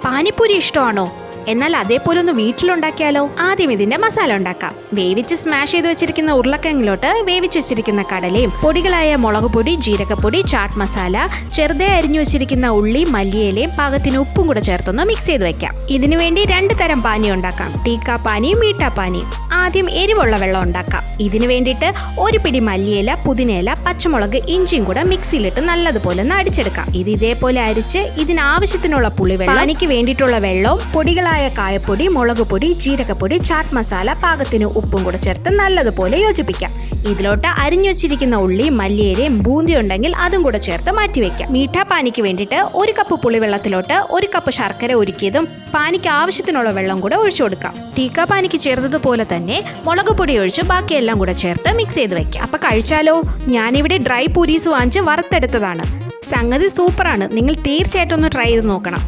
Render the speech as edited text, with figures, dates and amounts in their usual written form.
പാനിപ്പൂരി ഇഷ്ടമാണോ? എന്നാൽ അതേപോലെ ഒന്ന് വീട്ടിലുണ്ടാക്കിയാലോ? ആദ്യം ഇതിന്റെ മസാല ഉണ്ടാക്കാം. വേവിച്ച് സ്മാഷ് ചെയ്ത് വെച്ചിരിക്കുന്ന ഉരുളക്കിഴങ്ങിലോട്ട് വേവിച്ച് വെച്ചിരിക്കുന്ന കടലയും പൊടികളായ മുളകുപൊടി, ജീരകപ്പൊടി, ചാട്ട് മസാല, ചെറുതായി അരിഞ്ഞു വെച്ചിരിക്കുന്ന ഉള്ളി, മല്ലിയിലയും പാകത്തിന് ഉപ്പും കൂടെ ചേർത്തൊന്ന് മിക്സ് ചെയ്ത് വെക്കാം. ഇതിനു വേണ്ടി 2 തരം പാനി ഉണ്ടാക്കാം, ടീക്ക പാനിയും മീഠാ പാനിയും. ആദ്യം എരിവുള്ള വെള്ളം ഉണ്ടാക്കാം. ഇതിനു വേണ്ടിയിട്ട് 1 പിടി മല്ലിയില, പുതിനയില, പച്ചമുളക്, ഇഞ്ചിയും കൂടെ മിക്സിയിലിട്ട് നല്ലതുപോലെ ഒന്ന് അടിച്ചെടുക്കാം. ഇത് ഇതേപോലെ അരിച്ച് ഇതിനാവശ്യത്തിനുള്ള പുളിവെള്ളം, പാനിക്ക് വേണ്ടിയിട്ടുള്ള വെള്ളവും പൊടികളായ കായപ്പൊടി, മുളകുപൊടി, ജീരകപ്പൊടി, ചാട്ട് മസാല, പാകത്തിന് ഉപ്പും കൂടെ ചേർത്ത് നല്ലതുപോലെ യോജിപ്പിക്കാം. ഇതിലോട്ട് അരിഞ്ഞു വെച്ചിരിക്കുന്ന ഉള്ളി, മല്ലിയിലയും ബൂന്തി ഉണ്ടെങ്കിൽ അതും കൂടെ ചേർത്ത് മാറ്റിവെക്കാം. മീഠാ പാനിക്ക് വേണ്ടിയിട്ട് 1 കപ്പ് പുളിവെള്ളത്തിലോട്ട് 1 കപ്പ് ശർക്കര ഉരുക്കിയതും പാനിക്ക് ആവശ്യത്തിനുള്ള വെള്ളം കൂടെ ഒഴിച്ചു കൊടുക്കാം. ടീക്ക പാനിക്ക് ചേർത്തതുപോലെ തന്നെ മുളക് പൊടി ഒഴിച്ച് ബാക്കിയെല്ലാം കൂടെ ചേർത്ത് മിക്സ് ചെയ്ത് വെക്കാം. അപ്പൊ കഴിച്ചാലോ? ഞാനിവിടെ ഡ്രൈ പൂരീസ് വാങ്ങിച്ച് വറുത്തെടുത്തതാണ്. സംഗതി സൂപ്പറാണ്. നിങ്ങൾ തീർച്ചയായിട്ടും ഒന്ന് ട്രൈ ചെയ്ത് നോക്കണം.